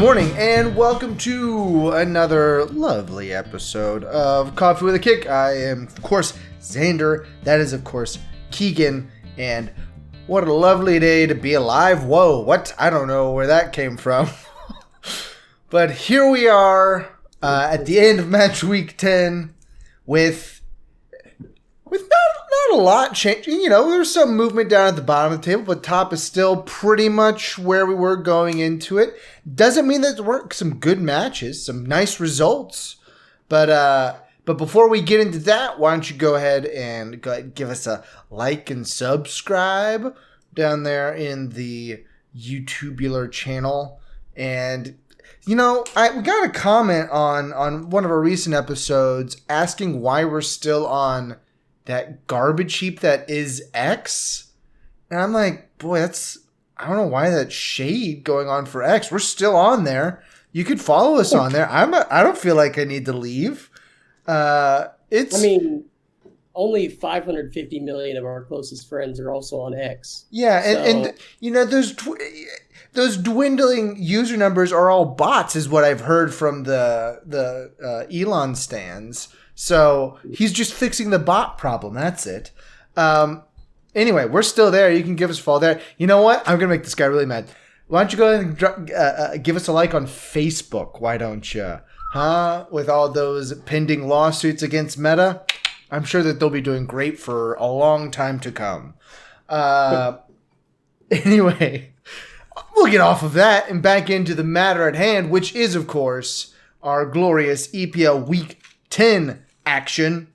morning, and welcome to another lovely episode of Coffee with a Kick. I am, of course, Xander. That is, of course, Keegan. And what a lovely day to be alive. Whoa, what? I don't know where that came from. But here we are at the end of match week 10 with not a lot changing. You know, there's some movement down at the bottom of the table, but top is still pretty much where we were going into it. Doesn't mean that there weren't some good matches, some nice results. But before we get into that, why don't you go ahead and give us a like and subscribe down there in the YouTubular channel. And, you know, we got a comment on one of our recent episodes asking why we're still on that garbage heap that is X. And I'm like, boy, I don't know why that shade going on for X. We're still on there. You could follow us on there. I don't feel like I need to leave. Only 550 million of our closest friends are also on X. Yeah, and you know, those dwindling user numbers are all bots, is what I've heard from the Elon stands. So he's just fixing the bot problem. That's it. Anyway, we're still there. You can give us a follow there. You know what? I'm going to make this guy really mad. Why don't you go ahead and give us a like on Facebook? Why don't you? Huh? With all those pending lawsuits against Meta, I'm sure that they'll be doing great for a long time to come. Anyway, we'll get off of that and back into the matter at hand, which is, of course, our glorious EPL Week 10 action.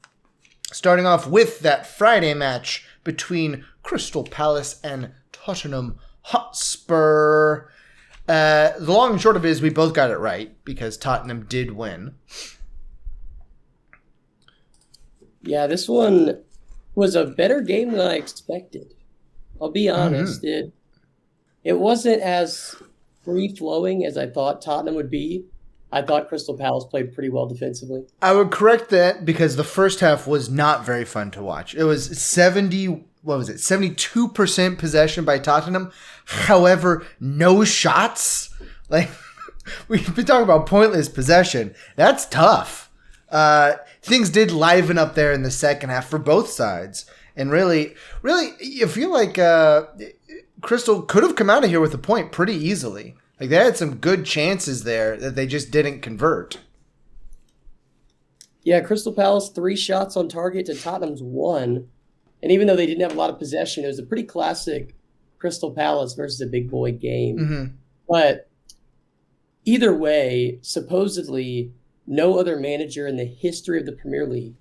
Starting off with that Friday match between Crystal Palace and Tottenham Hotspur. The long and short of it is we both got it right because Tottenham did win. Yeah, this one was a better game than I expected. I'll be honest. Mm-hmm. It wasn't as free-flowing as I thought Tottenham would be. I thought Crystal Palace played pretty well defensively. I would correct that because the first half was not very fun to watch. It was 72% possession by Tottenham. However, no shots. Like, we've been talking about pointless possession. That's tough. Things did liven up there in the second half for both sides. And really, you feel like Crystal could have come out of here with a point pretty easily. Like, they had some good chances there that they just didn't convert. Yeah, Crystal Palace, 3 shots on target to Tottenham's 1. And even though they didn't have a lot of possession, it was a pretty classic Crystal Palace versus a big boy game. Mm-hmm. But either way, supposedly, no other manager in the history of the Premier League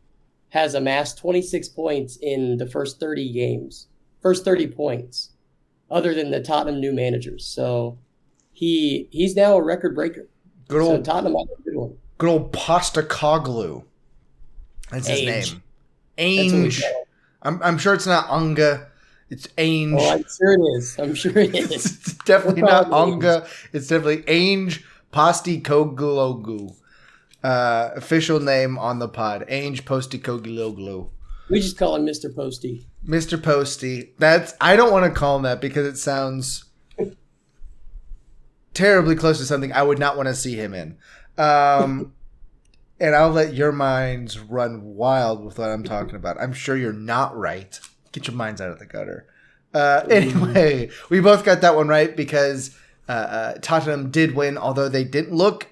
has amassed 26 points in the first 30 games. First 30 points, other than the Tottenham new managers. So he's now a record breaker. So Tottenham might be a good one. Good old Postecoglou. That's his name. Ainge. I'm sure it's not Unga. It's Ainge. Oh, I'm sure it is. It's definitely not Unga. It's definitely Ainge Postecoglou. Official name on the pod. Ainge Postecoglou. We just call him Mr. Posty. Mr. Posty. I don't want to call him that because it sounds terribly close to something I would not want to see him in. And I'll let your minds run wild with what I'm talking about. I'm sure you're not right. Get your minds out of the gutter. Anyway, we both got that one right because Tottenham did win, although they didn't look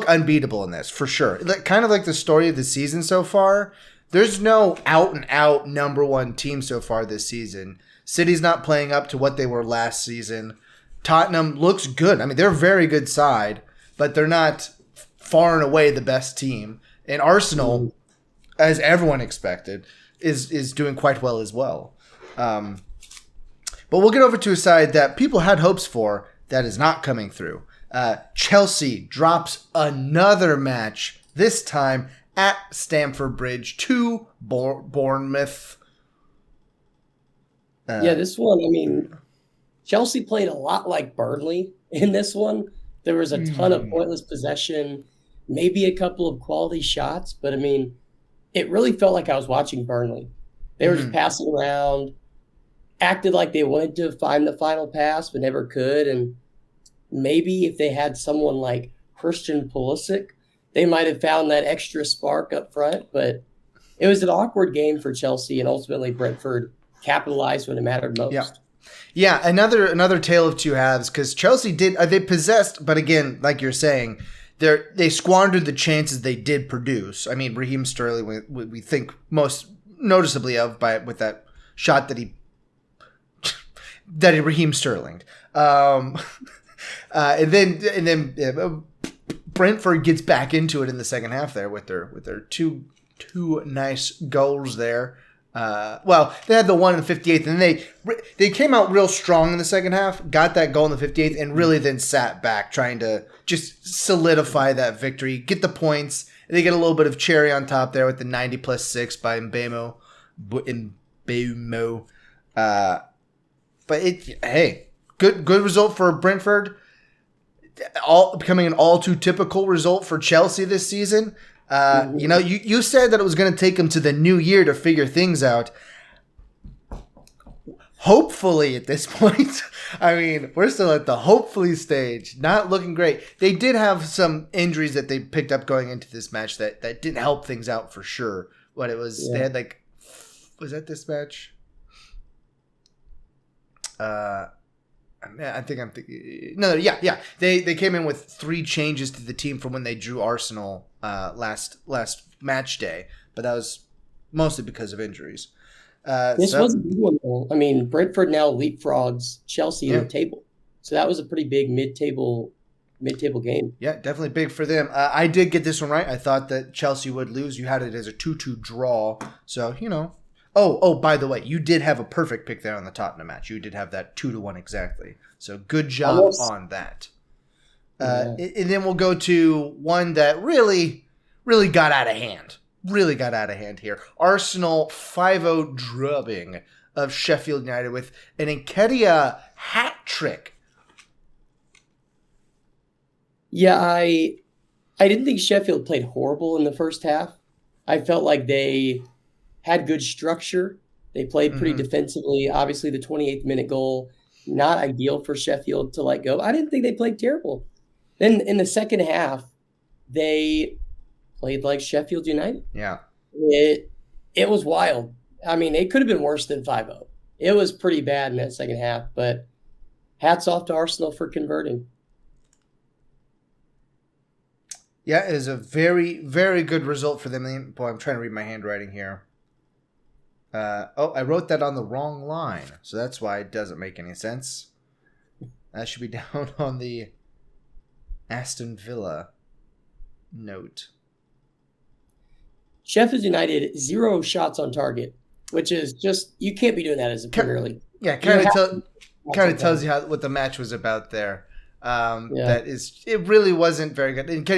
unbeatable in this, for sure. Kind of like the story of the season so far. There's no out-and-out number one team so far this season. City's not playing up to what they were last season. Tottenham looks good. I mean, they're a very good side, but they're not far and away the best team. And Arsenal, as everyone expected, is doing quite well as well. But we'll get over to a side that people had hopes for that is not coming through. Chelsea drops another match, this time at Stamford Bridge to Bournemouth. This one, Chelsea played a lot like Burnley in this one. There was a ton of pointless possession, maybe a couple of quality shots, but it really felt like I was watching Burnley. They were just passing around, acted like they wanted to find the final pass, but never could. And maybe if they had someone like Christian Pulisic, they might have found that extra spark up front. But it was an awkward game for Chelsea, and ultimately Brentford capitalized when it mattered Yeah. most. Yeah, another tale of two halves, because Chelsea did they possessed, but again, like you're saying, they squandered the chances they did produce. I mean, Raheem Sterling, we think most noticeably of with that shot that he Raheem Sterling, and then Brentford gets back into it in the second half there with their two nice goals there. Well, they had the one in the 58th, and they came out real strong in the second half, got that goal in the 58th, and really then sat back trying to just solidify that victory, get the points. And they get a little bit of cherry on top there with the 90+6 by Mbeumo. But good result for Brentford. Becoming an all too typical result for Chelsea this season. You said that it was going to take them to the new year to figure things out. Hopefully at this point, I mean, we're still at the hopefully stage. Not looking great. They did have some injuries that they picked up going into this match that didn't help things out for sure. What it was, They had was that this match? I think I'm thinking. No, yeah. They came in with 3 changes to the team from when they drew Arsenal last match day, but that was mostly because of injuries. This was a big one, though. I mean, Brentford now leapfrogs Chelsea in the table, so that was a pretty big mid-table game. Yeah, definitely big for them. I did get this one right. I thought that Chelsea would lose. You had it as a 2-2 draw, so Oh, by the way, you did have a perfect pick there on the Tottenham match. You did have that 2-1 exactly. So good job on that. And then we'll go to one that really, really got out of hand. Really got out of hand here. Arsenal 5-0 drubbing of Sheffield United with an Nketiah hat trick. Yeah, I didn't think Sheffield played horrible in the first half. I felt like they had good structure. They played pretty defensively. Obviously, the 28th minute goal, not ideal for Sheffield to let go. I didn't think they played terrible. Then in the second half, they played like Sheffield United. Yeah. It was wild. I mean, it could have been worse than 5-0. It was pretty bad in that second half, but hats off to Arsenal for converting. Yeah, it is a very, very good result for them. Boy, I'm trying to read my handwriting here. I wrote that on the wrong line, so that's why it doesn't make any sense. That should be down on the Astonvilla note. Sheffield United, 0 shots on target, which is just, you can't be doing that as a Premier League. Yeah, kind of tells you what the match was about there. It really wasn't very good. And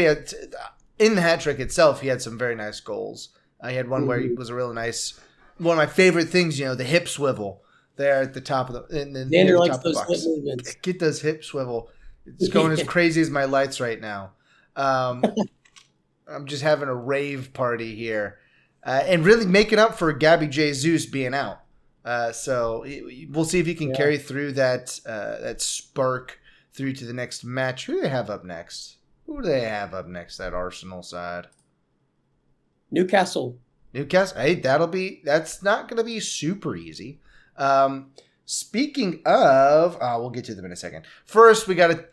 in the hat trick itself, he had some very nice goals. He had one where he was a really nice. One of my favorite things, the hip swivel there at the top of the. Xander likes those hip movements. Get those hip swivel. It's going as crazy as my lights right now. I'm just having a rave party here, and really making up for Gabby Jesus being out. So we'll see if he can carry through that spark through to the next match. Who do they have up next? That Arsenal side? Newcastle. Hey, that's not going to be super easy. Speaking of, we'll get to them in a second. First, we gotta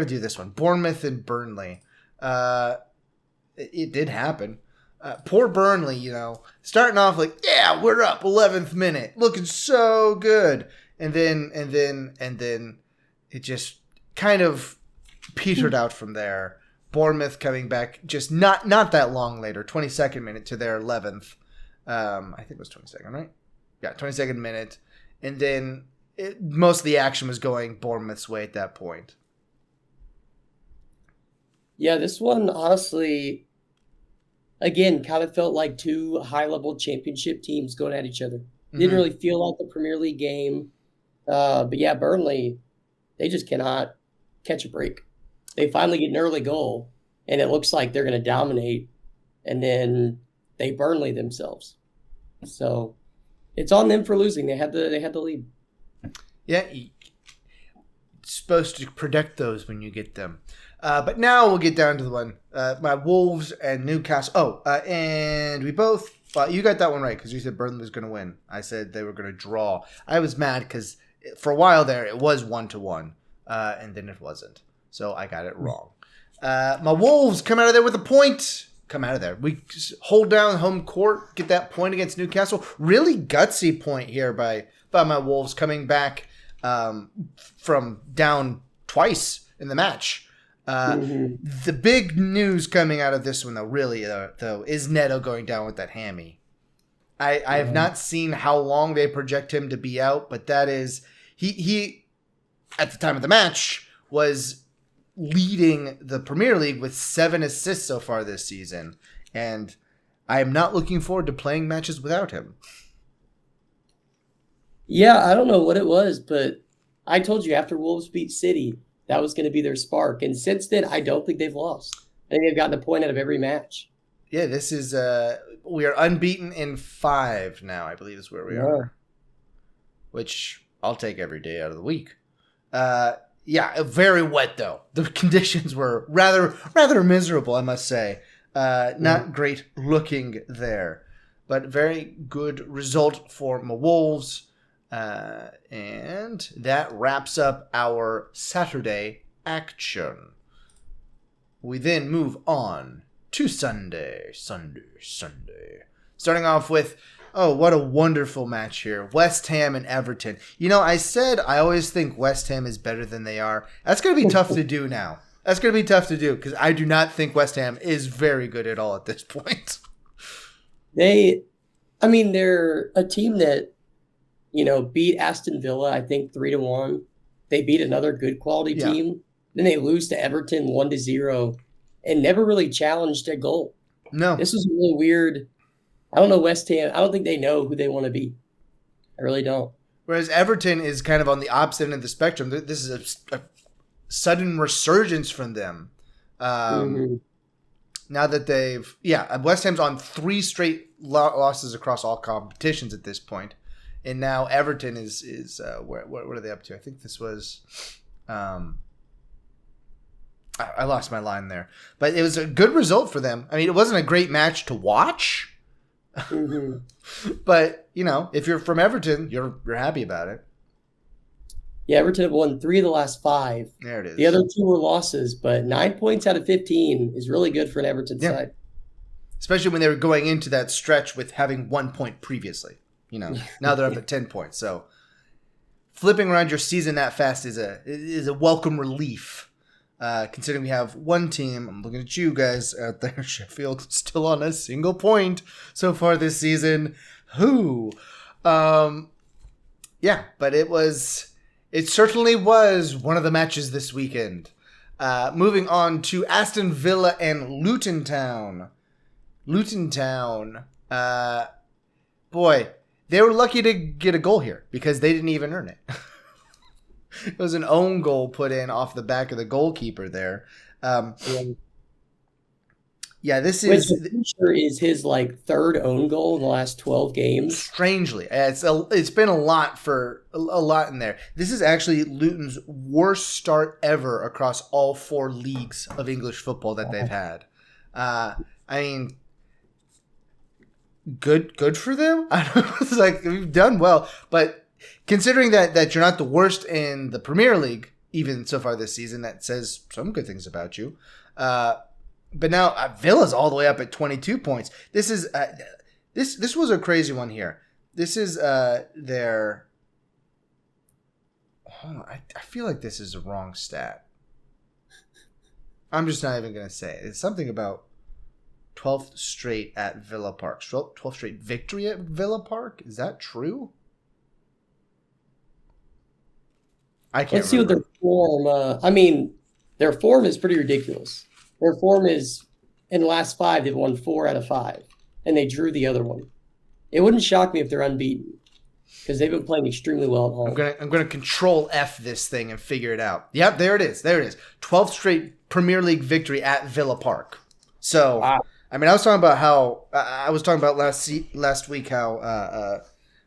do this one. Bournemouth and Burnley. It did happen. Poor Burnley, starting off like, yeah, we're up 11th minute, looking so good, and then it just kind of petered out from there. Bournemouth coming back just not that long later, 22nd minute to their 11th. I think it was 22nd, right? Yeah, 22nd minute. And then most of the action was going Bournemouth's way at that point. Yeah, this one, honestly, again, kind of felt like 2 high-level championship teams going at each other. Didn't really feel like the Premier League game. But yeah, Burnley, they just cannot catch a break. They finally get an early goal, and it looks like they're going to dominate, and then they Burnley themselves. So it's on them for losing. They had the lead. Yeah, supposed to protect those when you get them. But now we'll get down to the one. My Wolves and Newcastle. And we both... you got that one right because you said Burnley was going to win. I said they were going to draw. I was mad because for a while there it was 1-1. And then it wasn't. So I got it wrong. My Wolves come out of there with a point. Come out of there. We hold down home court, get that point against Newcastle. Really gutsy point here by my Wolves coming back from down twice in the match. The big news coming out of this one, though, really, though, is Neto going down with that hammy. I have not seen how long they project him to be out, but that is... He at the time of the match, was leading the Premier League with 7 assists so far this season. And I am not looking forward to playing matches without him. Yeah, I don't know what it was, but I told you after Wolves beat City, that was going to be their spark. And since then, I don't think they've lost. I think they've gotten a point out of every match. Yeah, this is we are unbeaten in 5 now, I believe is where we are. Which I'll take every day out of the week. Yeah, very wet though. The conditions were rather miserable, I must say. Not great looking there, but very good result for my Wolves. And that wraps up our Saturday action. We then move on to Sunday. Starting off with, oh, what a wonderful match here. West Ham and Everton. You know, I said I always think West Ham is better than they are. That's going to be tough to do now. That's going to be tough to do because I do not think West Ham is very good at all at this point. They're a team that, beat Aston Villa, I think 3-1. They beat another good quality team. Then they lose to Everton 1-0 and never really challenged a goal. No. This was really weird. I don't know West Ham. I don't think they know who they want to be. I really don't. Whereas Everton is kind of on the opposite end of the spectrum. This is a sudden resurgence from them. Now that West Ham's on 3 straight losses across all competitions at this point. And now Everton is what are they up to? I think this was I lost my line there. But it was a good result for them. I mean, it wasn't a great match to watch. But, if you're from Everton, you're happy about it. Yeah, Everton have won 3 of the last 5. There it is. The other 2 were losses, but 9 points out of 15 is really good for an Everton side. Especially when they were going into that stretch with having 1 point previously. Now they're up at 10 points. So flipping around your season that fast is a welcome relief. Considering we have one team, I'm looking at you guys out there, Sheffield, still on a single point so far this season. But it certainly was one of the matches this weekend. Moving on to Aston Villa and Lutontown. Boy, they were lucky to get a goal here because they didn't even earn it. It was an own goal put in off the back of the goalkeeper there. This is his 3rd own goal in the last 12 games. Strangely, it's been a lot in there. This is actually Luton's worst start ever across all 4 leagues of English football that they've had. Good for them. I don't know. It's we've done well, but considering that you're not the worst in the Premier League, even so far this season, that says some good things about you. But now Villa's all the way up at 22 points. This is this was a crazy one here. This is their. Hold on, I feel like this is the wrong stat. I'm just not even gonna say it. It's something about 12th straight at Villa Park. 12th straight victory at Villa Park. Is that true? I can't. Let's see what their form. Their form is pretty ridiculous. Their form is in the last 5, they've won 4 out of 5, and they drew the other one. It wouldn't shock me if they're unbeaten because they've been playing extremely well at home. I'm gonna control F this thing and figure it out. Yep, there it is. 12th straight Premier League victory at Villa Park. So, wow. I was talking about how last week how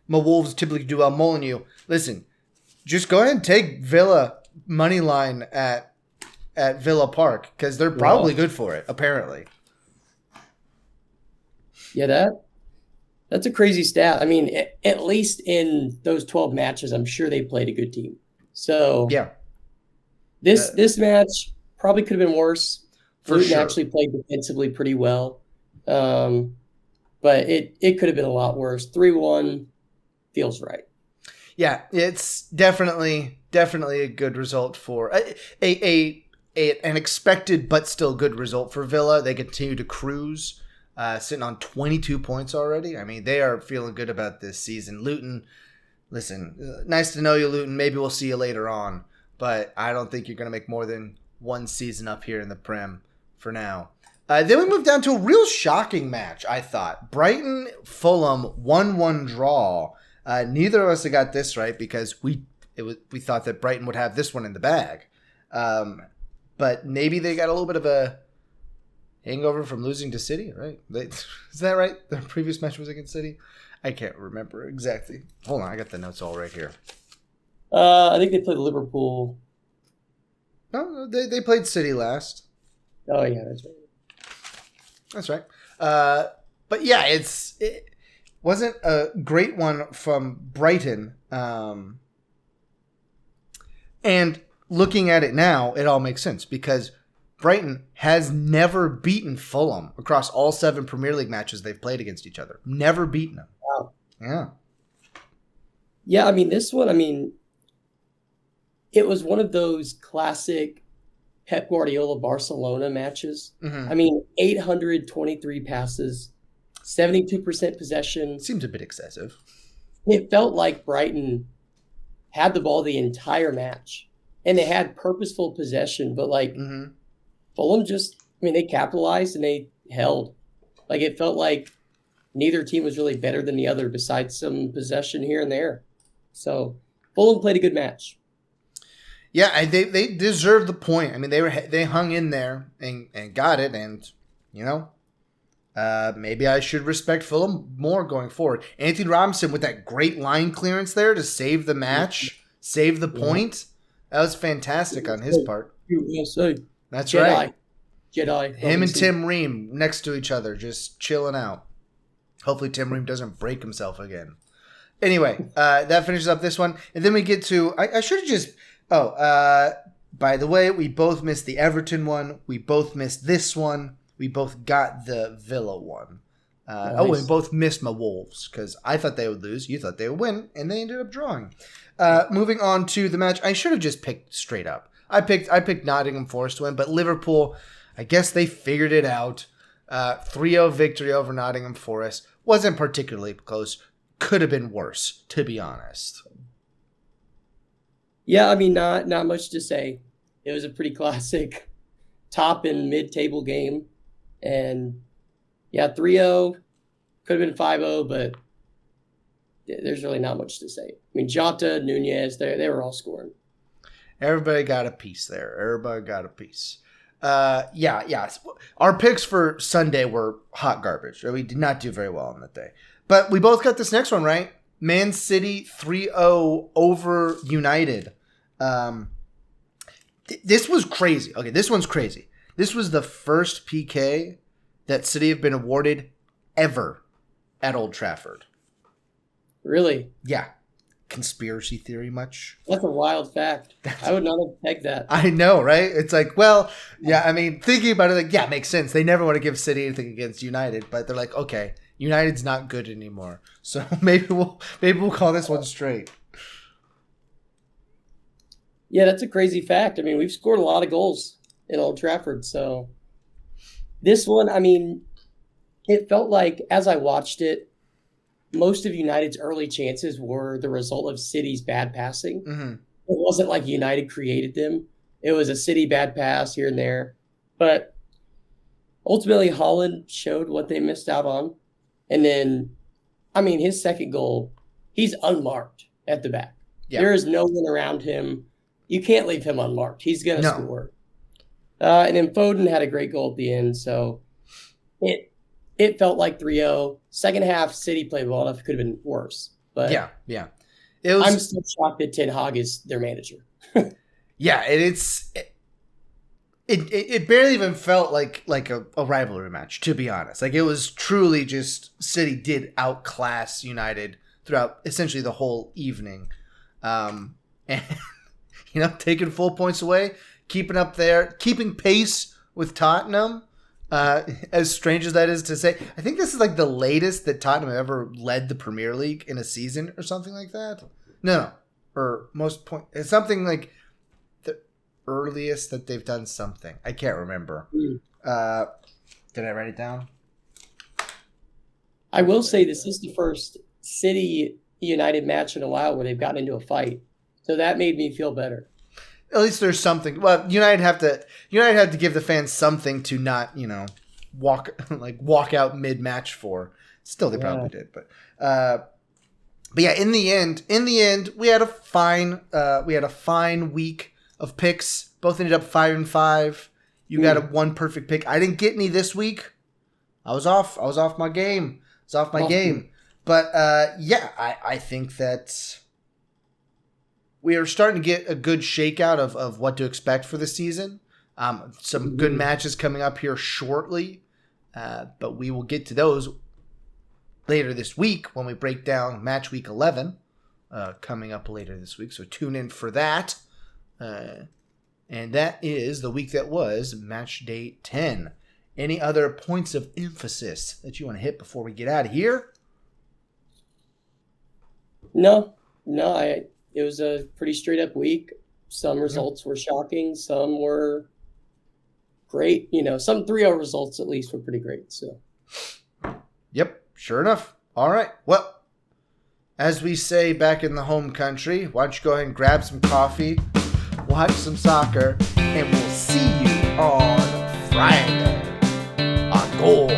my Wolves typically do well. Molyneux, listen. Just go ahead and take Villa money line at Villa Park because they're probably good for it, apparently. Yeah, that's a crazy stat. I mean, at least in those 12 matches, I'm sure they played a good team. So yeah, this match probably could have been worse. Luton sure. actually played defensively pretty well, but it could have been a lot worse. 3-1 feels right. Yeah, it's definitely a good result for an expected but still good result for Villa. They continue to cruise, sitting on 22 points already. I mean, they are feeling good about this season. Luton, listen, nice to know you, Luton. Maybe we'll see you later on, but I don't think you're going to make more than one season up here in the Prem for now. Then we move down to a real shocking match, I thought. Brighton, Fulham, 1-1 draw. Neither of us had got this right because we thought that Brighton would have this one in the bag. But maybe they got a little bit of a hangover from losing to City, right? Is that right? The previous match was against City? I can't remember exactly. Hold on, I got the notes all right here. I think they played Liverpool. No, they played City last. Oh, yeah, that's right. That's right. But yeah, it wasn't a great one from Brighton. And looking at it now, it all makes sense because Brighton has never beaten Fulham across all 7 Premier League matches they've played against each other. Never beaten them. Wow. Yeah. Yeah, I mean, this one, it was one of those classic Pep Guardiola Barcelona matches. Mm-hmm. 823 passes, 72% possession. Seems a bit excessive. It felt like Brighton had the ball the entire match, and they had purposeful possession, but Fulham they capitalized and they held. It felt like neither team was really better than the other besides some possession here and there. So Fulham played a good match. Yeah, they deserved the point. I mean, they hung in there and got it, and maybe I should respect Fulham more going forward. Anthony Robinson with that great line clearance there to save the match, save the point. That was fantastic on his part. USA. That's Jedi. right. Jedi. Him and Tim Ream next to each other, just chilling out. Hopefully Tim Ream doesn't break himself again. Anyway, that finishes up this one. And then we get to... I should have just... by the way, we both missed the Everton one. We both missed this one. We both got the Villa one. Nice. We both missed my Wolves because I thought they would lose. You thought they would win, and they ended up drawing. Moving on to the match, I should have just picked straight up. I picked Nottingham Forest to win, but Liverpool, I guess they figured it out. 3-0 victory over Nottingham Forest. Wasn't particularly close. Could have been worse, to be honest. Yeah, not much to say. It was a pretty classic top and mid-table game. And yeah, 3-0, could have been 5-0, but there's really not much to say. Jota, Nunez, they were all scoring. Everybody got a piece there. Yeah. Our picks for Sunday were hot garbage. We did not do very well on that day. But we both got this next one right. Man City 3-0 over United. This was crazy. Okay, this one's crazy. This was the first PK that City have been awarded ever at Old Trafford. Really? Yeah. Conspiracy theory much? That's a wild fact. I would not have pegged that. I know, right? It's like, well, yeah, thinking about it, it makes sense. They never want to give City anything against United, but they're like, okay, United's not good anymore. So maybe we'll call this one straight. Yeah, that's a crazy fact. We've scored a lot of goals in Old Trafford, so this one, it felt like as I watched it, most of United's early chances were the result of City's bad passing. Mm-hmm. It wasn't like United created them. It was a City bad pass here and there. But ultimately, Haaland showed what they missed out on. And then, his second goal, he's unmarked at the back. Yeah. There is no one around him. You can't leave him unmarked. He's going to score. And then Foden had a great goal at the end. So it felt like 3-0. Second half, City played well enough. It could have been worse. But yeah. I'm still shocked that Ten Hag is their manager. Yeah, and it barely even felt like a rivalry match, to be honest. Like, it was truly just City did outclass United throughout essentially the whole evening. And, taking full points away, keeping up there, keeping pace with Tottenham. As strange as that is to say, I think this is like the latest that Tottenham ever led the Premier League in a season or something like that. No. Or most point, it's something like the earliest that they've done something. I can't remember. Did I write it down? I will say this is the first City United match in a while where they've gotten into a fight. So that made me feel better. At least there's something. Well, United have to give the fans something to not, walk out mid-match for. Still, they probably did, but yeah, in the end, we had a fine week of picks. Both ended up 5-5. You got a one perfect pick. I didn't get any this week. I was off my game. But I think that we are starting to get a good shakeout of what to expect for the season. Some good matches coming up here shortly, but we will get to those later this week when we break down match week 11 coming up later this week. So tune in for that. And that is the week that was match day 10. Any other points of emphasis that you want to hit before we get out of here? No, it was a pretty straight up week. Some results were shocking. Some were great. Some 3-0 results at least were pretty great. So, yep, sure enough. All right. Well, as we say back in the home country, why don't you go ahead and grab some coffee, watch some soccer, and we'll see you on Friday on Goal.